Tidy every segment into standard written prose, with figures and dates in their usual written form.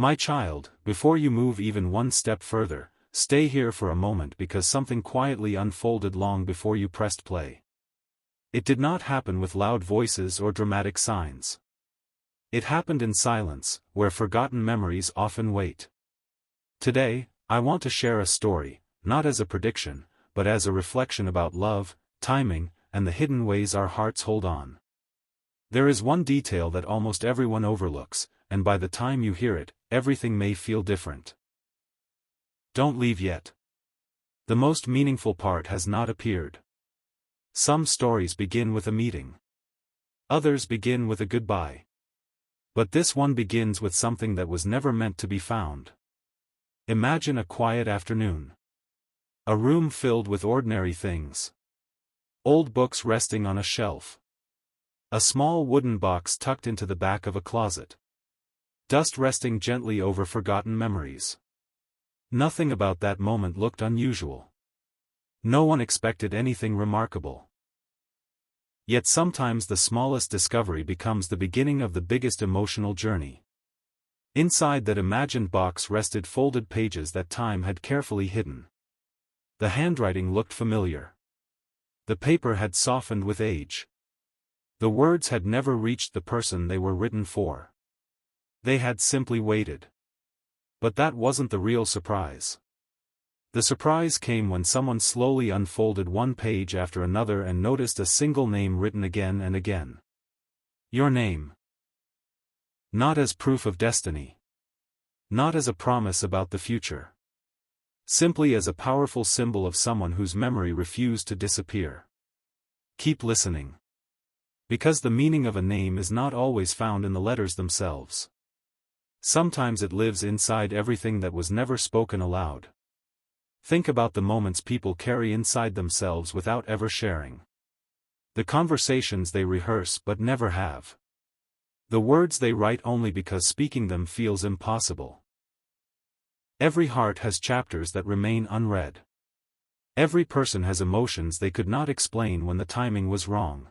My child, before you move even one step further, stay here for a moment because something quietly unfolded long before you pressed play. It did not happen with loud voices or dramatic signs. It happened in silence, where forgotten memories often wait. Today, I want to share a story, not as a prediction, but as a reflection about love, timing, and the hidden ways our hearts hold on. There is one detail that almost everyone overlooks, and by the time you hear it, everything may feel different. Don't leave yet. The most meaningful part has not appeared. Some stories begin with a meeting. Others begin with a goodbye. But this one begins with something that was never meant to be found. Imagine a quiet afternoon. A room filled with ordinary things. Old books resting on a shelf. A small wooden box tucked into the back of a closet. Dust resting gently over forgotten memories. Nothing about that moment looked unusual. No one expected anything remarkable. Yet sometimes the smallest discovery becomes the beginning of the biggest emotional journey. Inside that imagined box rested folded pages that time had carefully hidden. The handwriting looked familiar. The paper had softened with age. The words had never reached the person they were written for. They had simply waited. But that wasn't the real surprise. The surprise came when someone slowly unfolded one page after another and noticed a single name written again and again. Your name. Not as proof of destiny. Not as a promise about the future. Simply as a powerful symbol of someone whose memory refused to disappear. Keep listening. Because the meaning of a name is not always found in the letters themselves. Sometimes it lives inside everything that was never spoken aloud. Think about the moments people carry inside themselves without ever sharing. The conversations they rehearse but never have. The words they write only because speaking them feels impossible. Every heart has chapters that remain unread. Every person has emotions they could not explain when the timing was wrong.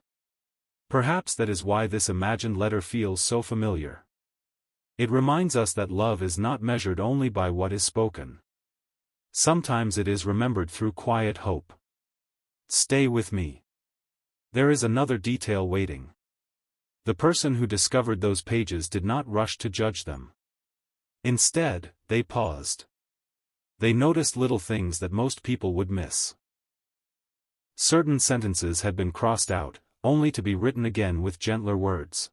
Perhaps that is why this imagined letter feels so familiar. It reminds us that love is not measured only by what is spoken. Sometimes it is remembered through quiet hope. Stay with me. There is another detail waiting. The person who discovered those pages did not rush to judge them. Instead, they paused. They noticed little things that most people would miss. Certain sentences had been crossed out, only to be written again with gentler words.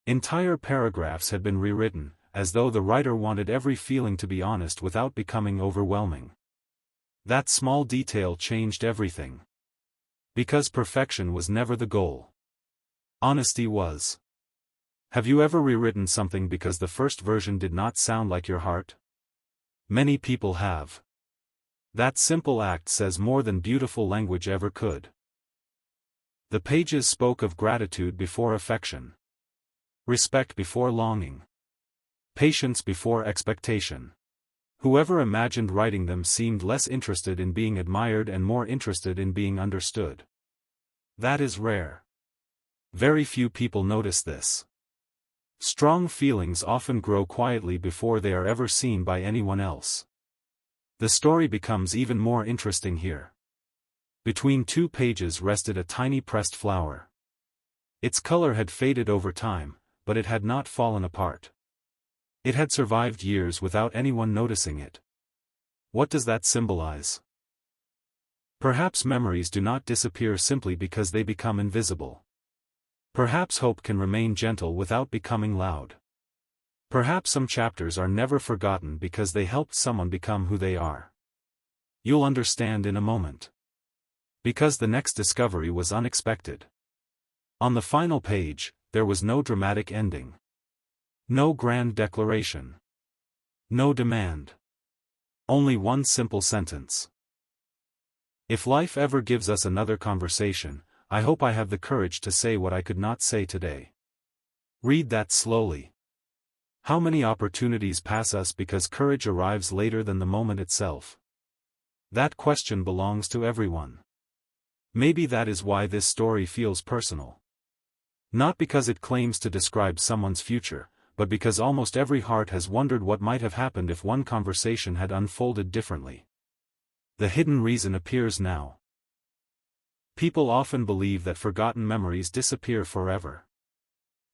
Entire paragraphs had been rewritten, as though the writer wanted every feeling to be honest without becoming overwhelming. That small detail changed everything. Because perfection was never the goal. Honesty was. Have you ever rewritten something because the first version did not sound like your heart? Many people have. That simple act says more than beautiful language ever could. The pages spoke of gratitude before affection. Respect before longing. Patience before expectation. Whoever imagined writing them seemed less interested in being admired and more interested in being understood. That is rare. Very few people notice this. Strong feelings often grow quietly before they are ever seen by anyone else. The story becomes even more interesting here. Between two pages rested a tiny pressed flower. Its color had faded over time, but it had not fallen apart. It had survived years without anyone noticing it. What does that symbolize? Perhaps memories do not disappear simply because they become invisible. Perhaps hope can remain gentle without becoming loud. Perhaps some chapters are never forgotten because they helped someone become who they are. You'll understand in a moment. Because the next discovery was unexpected. On the final page, there was no dramatic ending. No grand declaration. No demand. Only one simple sentence. If life ever gives us another conversation, I hope I have the courage to say what I could not say today. Read that slowly. How many opportunities pass us because courage arrives later than the moment itself? That question belongs to everyone. Maybe that is why this story feels personal. Not because it claims to describe someone's future, but because almost every heart has wondered what might have happened if one conversation had unfolded differently. The hidden reason appears now. People often believe that forgotten memories disappear forever.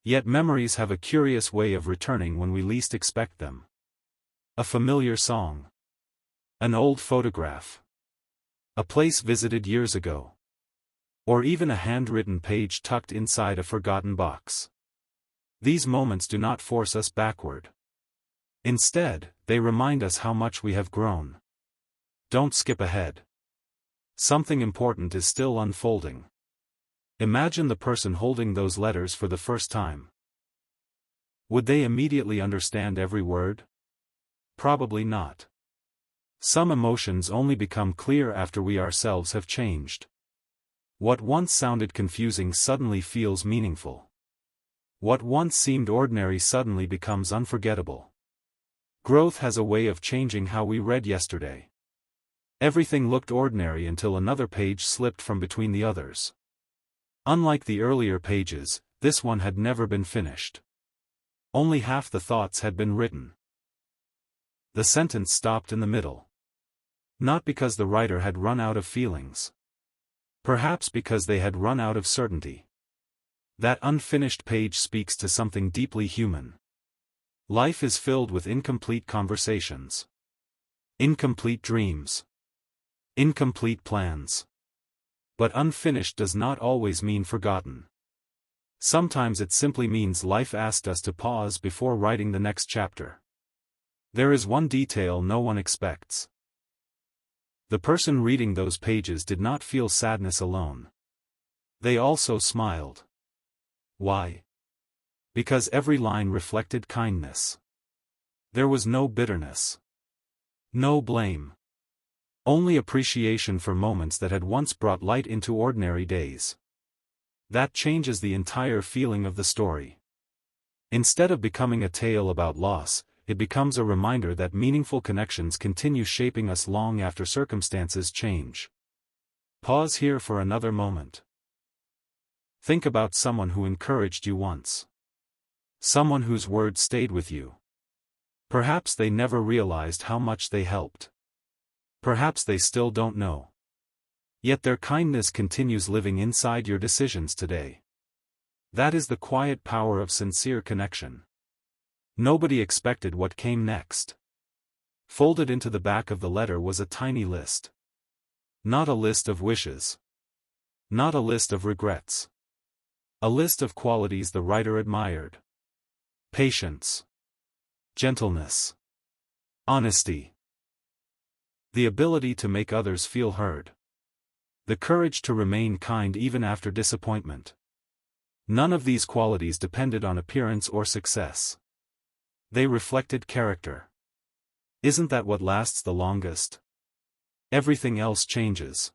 Yet memories have a curious way of returning when we least expect them. A familiar song. An old photograph. A place visited years ago. Or even a handwritten page tucked inside a forgotten box. These moments do not force us backward. Instead, they remind us how much we have grown. Don't skip ahead. Something important is still unfolding. Imagine the person holding those letters for the first time. Would they immediately understand every word? Probably not. Some emotions only become clear after we ourselves have changed. What once sounded confusing suddenly feels meaningful. What once seemed ordinary suddenly becomes unforgettable. Growth has a way of changing how we read yesterday. Everything looked ordinary until another page slipped from between the others. Unlike the earlier pages, this one had never been finished. Only half the thoughts had been written. The sentence stopped in the middle. Not because the writer had run out of feelings. Perhaps because they had run out of certainty. That unfinished page speaks to something deeply human. Life is filled with incomplete conversations. Incomplete dreams. Incomplete plans. But unfinished does not always mean forgotten. Sometimes it simply means life asked us to pause before writing the next chapter. There is one detail no one expects. The person reading those pages did not feel sadness alone. They also smiled. Why? Because every line reflected kindness. There was no bitterness. No blame. Only appreciation for moments that had once brought light into ordinary days. That changes the entire feeling of the story. Instead of becoming a tale about loss, it becomes a reminder that meaningful connections continue shaping us long after circumstances change. Pause here for another moment. Think about someone who encouraged you once. Someone whose words stayed with you. Perhaps they never realized how much they helped. Perhaps they still don't know. Yet their kindness continues living inside your decisions today. That is the quiet power of sincere connection. Nobody expected what came next. Folded into the back of the letter was a tiny list. Not a list of wishes. Not a list of regrets. A list of qualities the writer admired. Patience. Gentleness. Honesty. The ability to make others feel heard. The courage to remain kind even after disappointment. None of these qualities depended on appearance or success. They reflected character. Isn't that what lasts the longest? Everything else changes.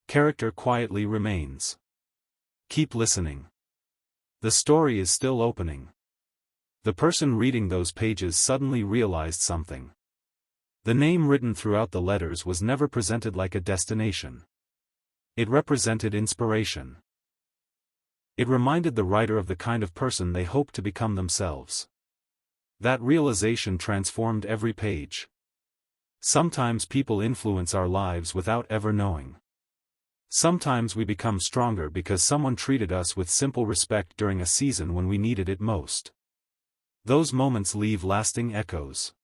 Character quietly remains. Keep listening. The story is still opening. The person reading those pages suddenly realized something. The name written throughout the letters was never presented like a destination. It represented inspiration. It reminded the writer of the kind of person they hoped to become themselves. That realization transformed every page. Sometimes people influence our lives without ever knowing. Sometimes we become stronger because someone treated us with simple respect during a season when we needed it most. Those moments leave lasting echoes.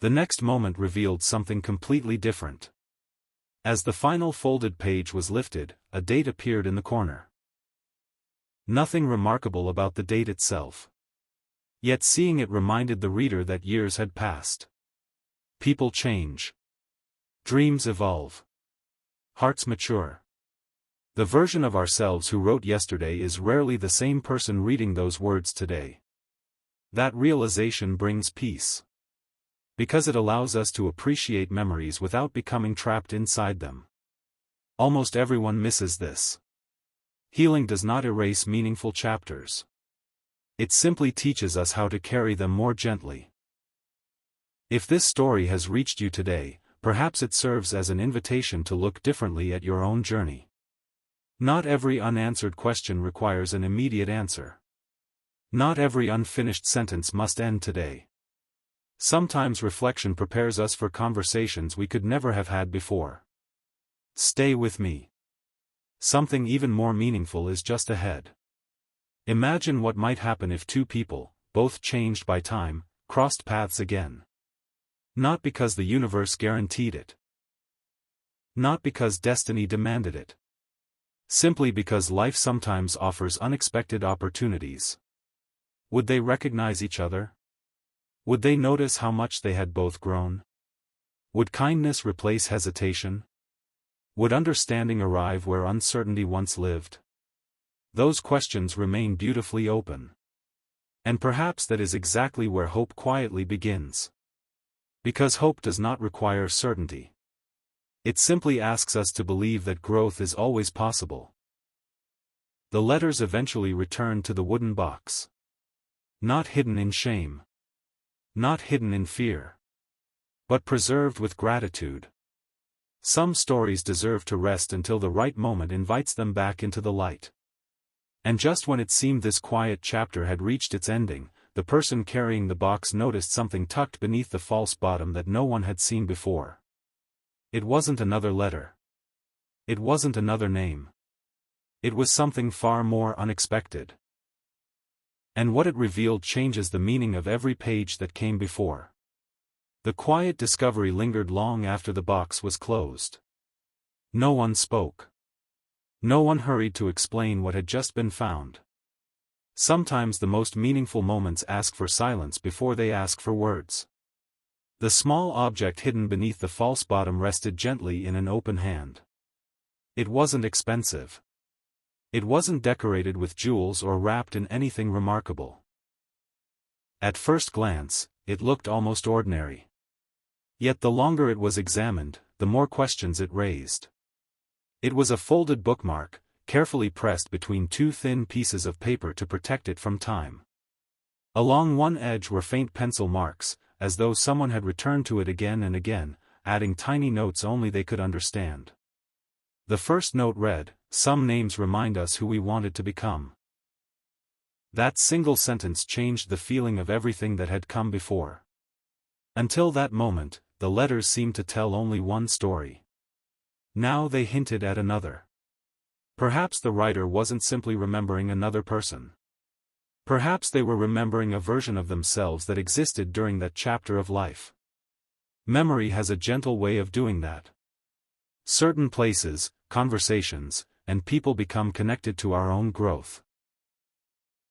The next moment revealed something completely different. As the final folded page was lifted, a date appeared in the corner. Nothing remarkable about the date itself. Yet seeing it reminded the reader that years had passed. People change. Dreams evolve. Hearts mature. The version of ourselves who wrote yesterday is rarely the same person reading those words today. That realization brings peace. Because it allows us to appreciate memories without becoming trapped inside them. Almost everyone misses this. Healing does not erase meaningful chapters. It simply teaches us how to carry them more gently. If this story has reached you today, perhaps it serves as an invitation to look differently at your own journey. Not every unanswered question requires an immediate answer. Not every unfinished sentence must end today. Sometimes reflection prepares us for conversations we could never have had before. Stay with me. Something even more meaningful is just ahead. Imagine what might happen if two people, both changed by time, crossed paths again. Not because the universe guaranteed it. Not because destiny demanded it. Simply because life sometimes offers unexpected opportunities. Would they recognize each other? Would they notice how much they had both grown? Would kindness replace hesitation? Would understanding arrive where uncertainty once lived? Those questions remain beautifully open. And perhaps that is exactly where hope quietly begins. Because hope does not require certainty. It simply asks us to believe that growth is always possible. The letters eventually returned to the wooden box. Not hidden in shame. Not hidden in fear. But preserved with gratitude. Some stories deserve to rest until the right moment invites them back into the light. And just when it seemed this quiet chapter had reached its ending, the person carrying the box noticed something tucked beneath the false bottom that no one had seen before. It wasn't another letter. It wasn't another name. It was something far more unexpected. And what it revealed changes the meaning of every page that came before. The quiet discovery lingered long after the box was closed. No one spoke. No one hurried to explain what had just been found. Sometimes the most meaningful moments ask for silence before they ask for words. The small object hidden beneath the false bottom rested gently in an open hand. It wasn't expensive. It wasn't decorated with jewels or wrapped in anything remarkable. At first glance, it looked almost ordinary. Yet the longer it was examined, the more questions it raised. It was a folded bookmark, carefully pressed between two thin pieces of paper to protect it from time. Along one edge were faint pencil marks, as though someone had returned to it again and again, adding tiny notes only they could understand. The first note read, "Some names remind us who we wanted to become." That single sentence changed the feeling of everything that had come before. Until that moment, the letters seemed to tell only one story. Now they hinted at another. Perhaps the writer wasn't simply remembering another person. Perhaps they were remembering a version of themselves that existed during that chapter of life. Memory has a gentle way of doing that. Certain places, conversations, and people become connected to our own growth.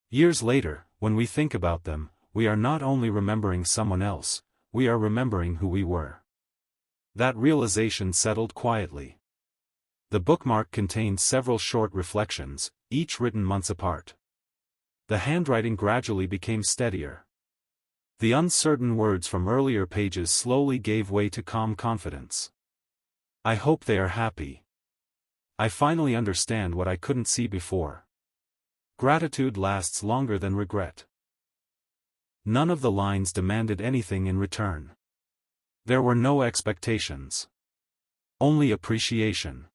Years later, when we think about them, we are not only remembering someone else, we are remembering who we were. That realization settled quietly. The bookmark contained several short reflections, each written months apart. The handwriting gradually became steadier. The uncertain words from earlier pages slowly gave way to calm confidence. I hope they are happy. I finally understand what I couldn't see before. Gratitude lasts longer than regret. None of the lines demanded anything in return. There were no expectations. Only appreciation.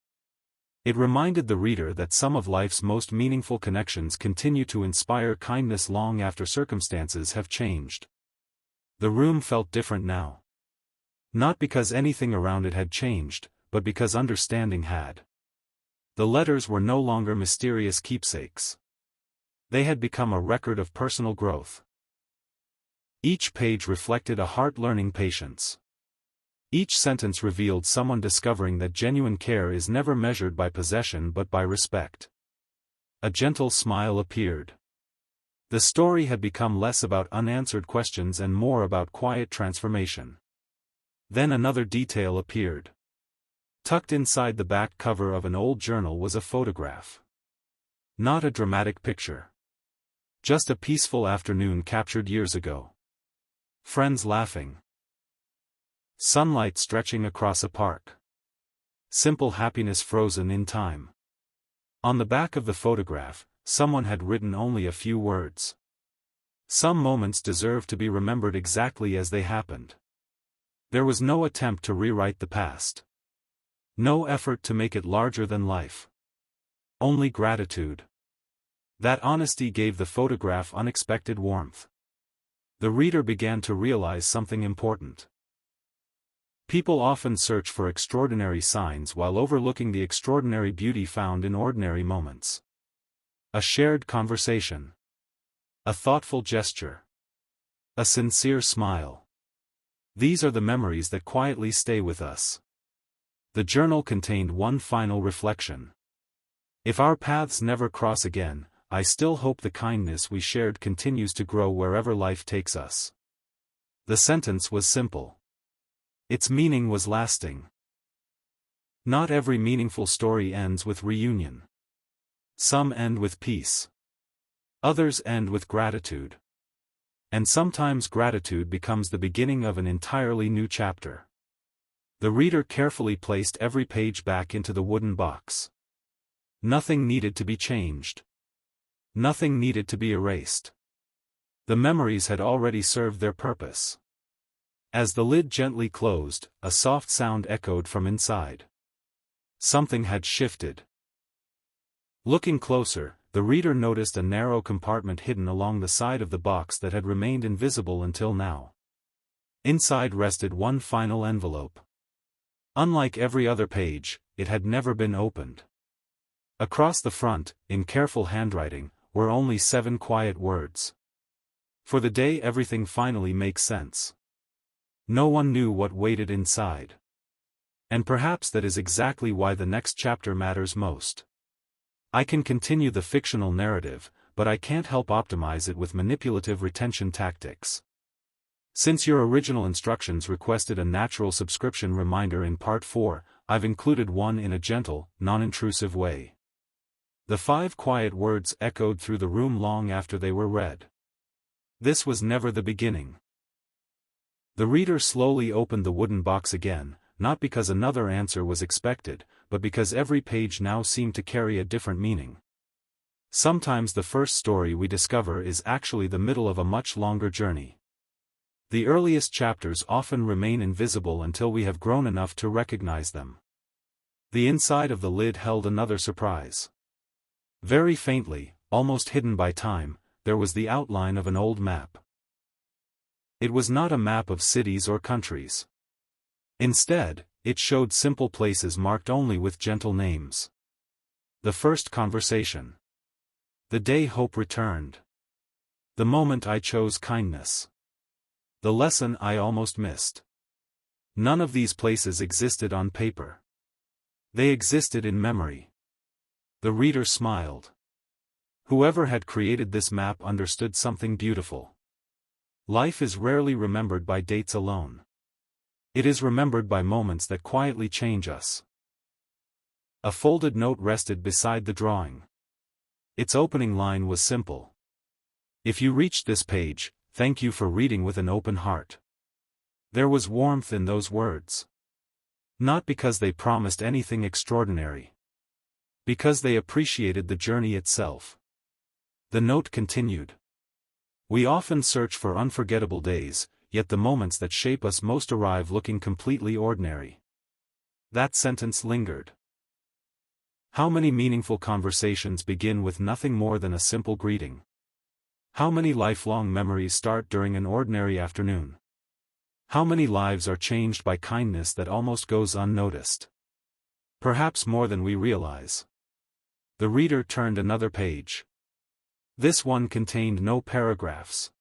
It reminded the reader that some of life's most meaningful connections continue to inspire kindness long after circumstances have changed. The room felt different now. Not because anything around it had changed, but because understanding had. The letters were no longer mysterious keepsakes. They had become a record of personal growth. Each page reflected a heart learning patience. Each sentence revealed someone discovering that genuine care is never measured by possession but by respect. A gentle smile appeared. The story had become less about unanswered questions and more about quiet transformation. Then another detail appeared. Tucked inside the back cover of an old journal was a photograph. Not a dramatic picture. Just a peaceful afternoon captured years ago. Friends laughing. Sunlight stretching across a park. Simple happiness frozen in time. On the back of the photograph, someone had written only a few words. Some moments deserve to be remembered exactly as they happened. There was no attempt to rewrite the past. No effort to make it larger than life. Only gratitude. That honesty gave the photograph unexpected warmth. The reader began to realize something important. People often search for extraordinary signs while overlooking the extraordinary beauty found in ordinary moments. A shared conversation. A thoughtful gesture. A sincere smile. These are the memories that quietly stay with us. The journal contained one final reflection. If our paths never cross again, I still hope the kindness we shared continues to grow wherever life takes us. The sentence was simple. Its meaning was lasting. Not every meaningful story ends with reunion. Some end with peace. Others end with gratitude. And sometimes gratitude becomes the beginning of an entirely new chapter. The reader carefully placed every page back into the wooden box. Nothing needed to be changed. Nothing needed to be erased. The memories had already served their purpose. As the lid gently closed, a soft sound echoed from inside. Something had shifted. Looking closer, the reader noticed a narrow compartment hidden along the side of the box that had remained invisible until now. Inside rested one final envelope. Unlike every other page, it had never been opened. Across the front, in careful handwriting, were only 7 quiet words. For the day everything finally makes sense. No one knew what waited inside. And perhaps that is exactly why the next chapter matters most. I can continue the fictional narrative, but I can't help optimize it with manipulative retention tactics. Since your original instructions requested a natural subscription reminder in Part 4, I've included one in a gentle, non-intrusive way. The 5 quiet words echoed through the room long after they were read. This was never the beginning. The reader slowly opened the wooden box again, not because another answer was expected, but because every page now seemed to carry a different meaning. Sometimes the first story we discover is actually the middle of a much longer journey. The earliest chapters often remain invisible until we have grown enough to recognize them. The inside of the lid held another surprise. Very faintly, almost hidden by time, there was the outline of an old map. It was not a map of cities or countries. Instead, it showed simple places marked only with gentle names. The first conversation. The day hope returned. The moment I chose kindness. The lesson I almost missed. None of these places existed on paper. They existed in memory. The reader smiled. Whoever had created this map understood something beautiful. Life is rarely remembered by dates alone. It is remembered by moments that quietly change us. A folded note rested beside the drawing. Its opening line was simple. If you reached this page, thank you for reading with an open heart. There was warmth in those words. Not because they promised anything extraordinary. Because they appreciated the journey itself. The note continued. We often search for unforgettable days, yet the moments that shape us most arrive looking completely ordinary. That sentence lingered. How many meaningful conversations begin with nothing more than a simple greeting? How many lifelong memories start during an ordinary afternoon? How many lives are changed by kindness that almost goes unnoticed? Perhaps more than we realize. The reader turned another page. This one contained no paragraphs.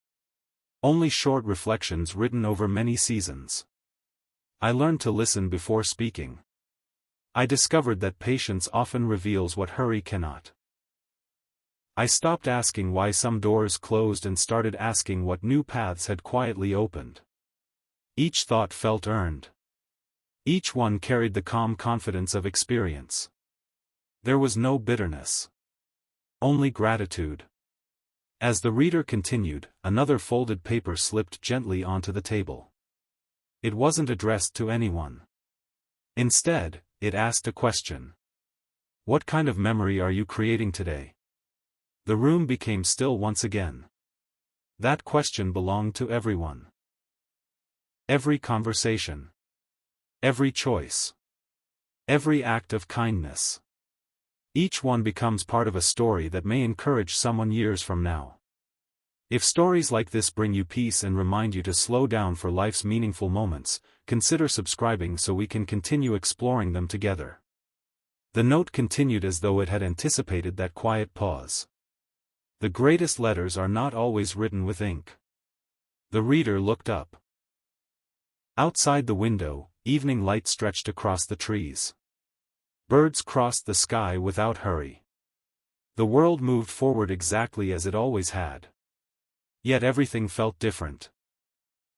Only short reflections written over many seasons. I learned to listen before speaking. I discovered that patience often reveals what hurry cannot. I stopped asking why some doors closed and started asking what new paths had quietly opened. Each thought felt earned. Each one carried the calm confidence of experience. There was no bitterness. Only gratitude. As the reader continued, another folded paper slipped gently onto the table. It wasn't addressed to anyone. Instead, it asked a question. What kind of memory are you creating today? The room became still once again. That question belonged to everyone. Every conversation. Every choice. Every act of kindness. Each one becomes part of a story that may encourage someone years from now. If stories like this bring you peace and remind you to slow down for life's meaningful moments, consider subscribing so we can continue exploring them together. The note continued as though it had anticipated that quiet pause. The greatest letters are not always written with ink. The reader looked up. Outside the window, evening light stretched across the trees. Birds crossed the sky without hurry. The world moved forward exactly as it always had. Yet everything felt different.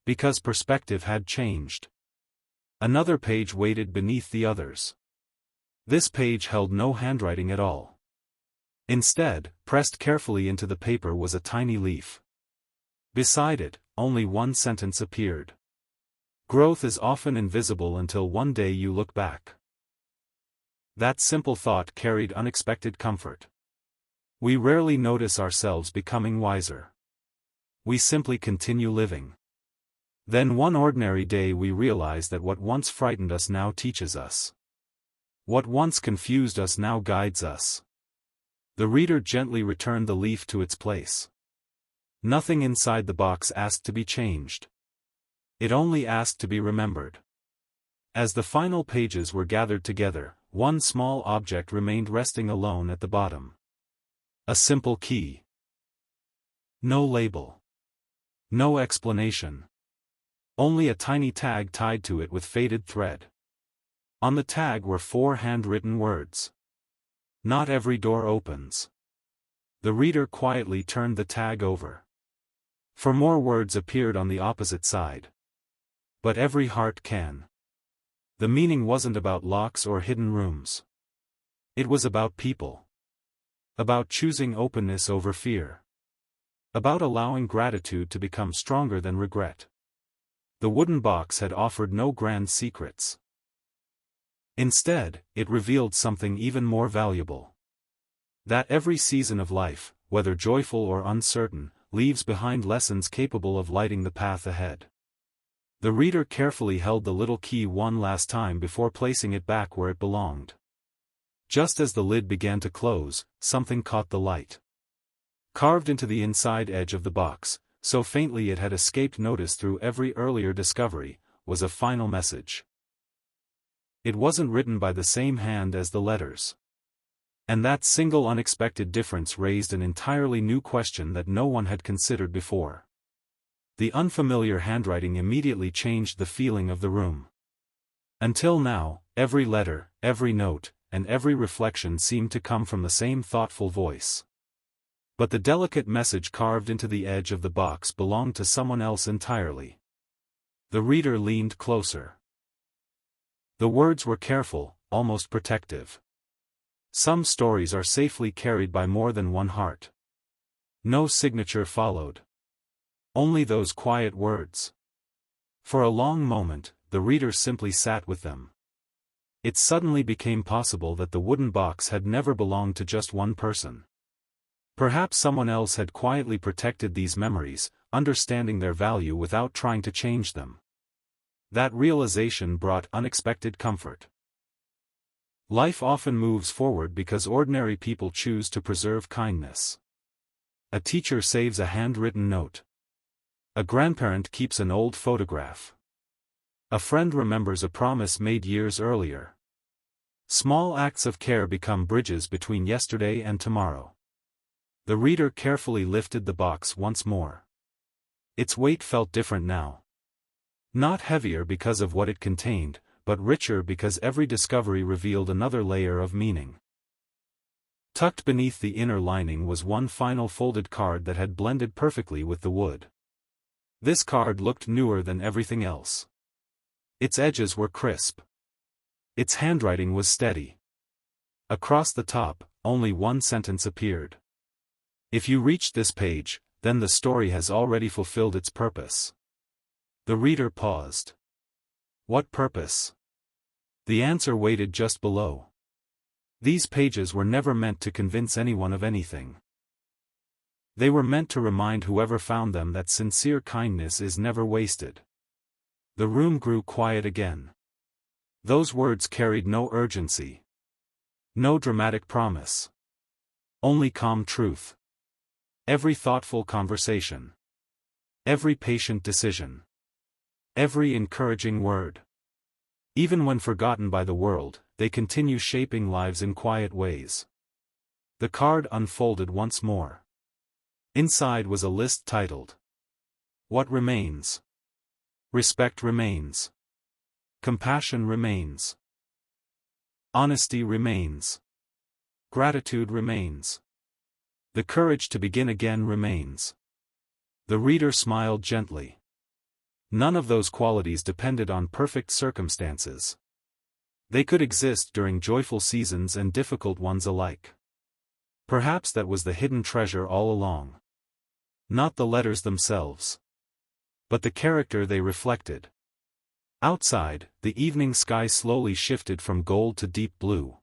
Because perspective had changed. Another page waited beneath the others. This page held no handwriting at all. Instead, pressed carefully into the paper was a tiny leaf. Beside it, only one sentence appeared. Growth is often invisible until one day you look back. That simple thought carried unexpected comfort. We rarely notice ourselves becoming wiser. We simply continue living. Then one ordinary day we realize that what once frightened us now teaches us. What once confused us now guides us. The reader gently returned the leaf to its place. Nothing inside the box asked to be changed. It only asked to be remembered. As the final pages were gathered together, one small object remained resting alone at the bottom. A simple key. No label. No explanation. Only a tiny tag tied to it with faded thread. On the tag were 4 handwritten words. Not every door opens. The reader quietly turned the tag over. 4 more words appeared on the opposite side. But every heart can. The meaning wasn't about locks or hidden rooms. It was about people. About choosing openness over fear. About allowing gratitude to become stronger than regret. The wooden box had offered no grand secrets. Instead, it revealed something even more valuable. That every season of life, whether joyful or uncertain, leaves behind lessons capable of lighting the path ahead. The reader carefully held the little key one last time before placing it back where it belonged. Just as the lid began to close, something caught the light. Carved into the inside edge of the box, so faintly it had escaped notice through every earlier discovery, was a final message. It wasn't written by the same hand as the letters. And that single unexpected difference raised an entirely new question that no one had considered before. The unfamiliar handwriting immediately changed the feeling of the room. Until now, every letter, every note, and every reflection seemed to come from the same thoughtful voice. But the delicate message carved into the edge of the box belonged to someone else entirely. The reader leaned closer. The words were careful, almost protective. Some stories are safely carried by more than one heart. No signature followed. Only those quiet words. For a long moment, the reader simply sat with them. It suddenly became possible that the wooden box had never belonged to just one person. Perhaps someone else had quietly protected these memories, understanding their value without trying to change them. That realization brought unexpected comfort. Life often moves forward because ordinary people choose to preserve kindness. A teacher saves a handwritten note. A grandparent keeps an old photograph. A friend remembers a promise made years earlier. Small acts of care become bridges between yesterday and tomorrow. The reader carefully lifted the box once more. Its weight felt different now. Not heavier because of what it contained, but richer because every discovery revealed another layer of meaning. Tucked beneath the inner lining was one final folded card that had blended perfectly with the wood. This card looked newer than everything else. Its edges were crisp. Its handwriting was steady. Across the top, only one sentence appeared. If you reached this page, then the story has already fulfilled its purpose. The reader paused. What purpose? The answer waited just below. These pages were never meant to convince anyone of anything. They were meant to remind whoever found them that sincere kindness is never wasted. The room grew quiet again. Those words carried no urgency. No dramatic promise. Only calm truth. Every thoughtful conversation. Every patient decision. Every encouraging word. Even when forgotten by the world, they continue shaping lives in quiet ways. The card unfolded once more. Inside was a list titled, "What remains? Respect remains. Compassion remains. Honesty remains. Gratitude remains. The courage to begin again remains." The reader smiled gently. None of those qualities depended on perfect circumstances. They could exist during joyful seasons and difficult ones alike. Perhaps that was the hidden treasure all along. Not the letters themselves, but the character they reflected. Outside, the evening sky slowly shifted from gold to deep blue.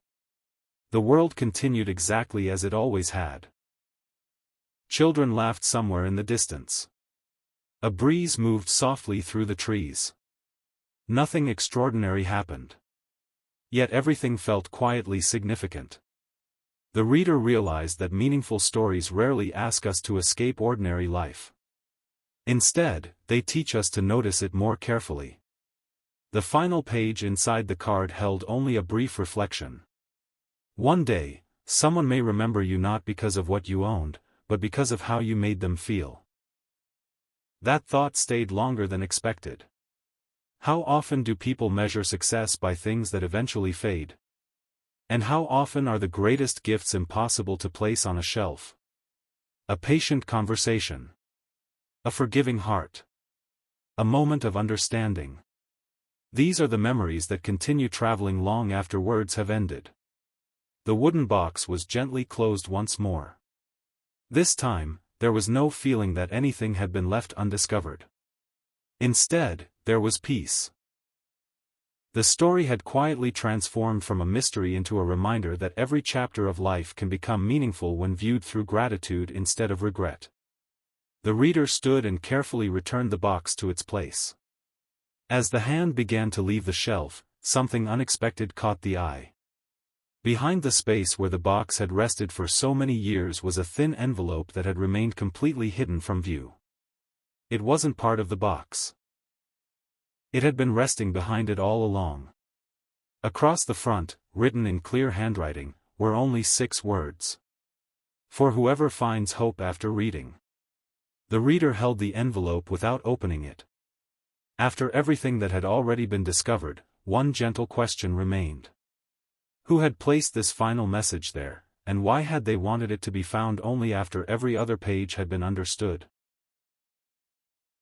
The world continued exactly as it always had. Children laughed somewhere in the distance. A breeze moved softly through the trees. Nothing extraordinary happened. Yet everything felt quietly significant. The reader realized that meaningful stories rarely ask us to escape ordinary life. Instead, they teach us to notice it more carefully. The final page inside the card held only a brief reflection. One day, someone may remember you not because of what you owned, but because of how you made them feel. That thought stayed longer than expected. How often do people measure success by things that eventually fade? And how often are the greatest gifts impossible to place on a shelf? A patient conversation. A forgiving heart. A moment of understanding. These are the memories that continue traveling long after words have ended. The wooden box was gently closed once more. This time, there was no feeling that anything had been left undiscovered. Instead, there was peace. The story had quietly transformed from a mystery into a reminder that every chapter of life can become meaningful when viewed through gratitude instead of regret. The reader stood and carefully returned the box to its place. As the hand began to leave the shelf, something unexpected caught the eye. Behind the space where the box had rested for so many years was a thin envelope that had remained completely hidden from view. It wasn't part of the box. It had been resting behind it all along. Across the front, written in clear handwriting, were only 6 words. "For whoever finds hope after reading." The reader held the envelope without opening it. After everything that had already been discovered, one gentle question remained. Who had placed this final message there, and why had they wanted it to be found only after every other page had been understood?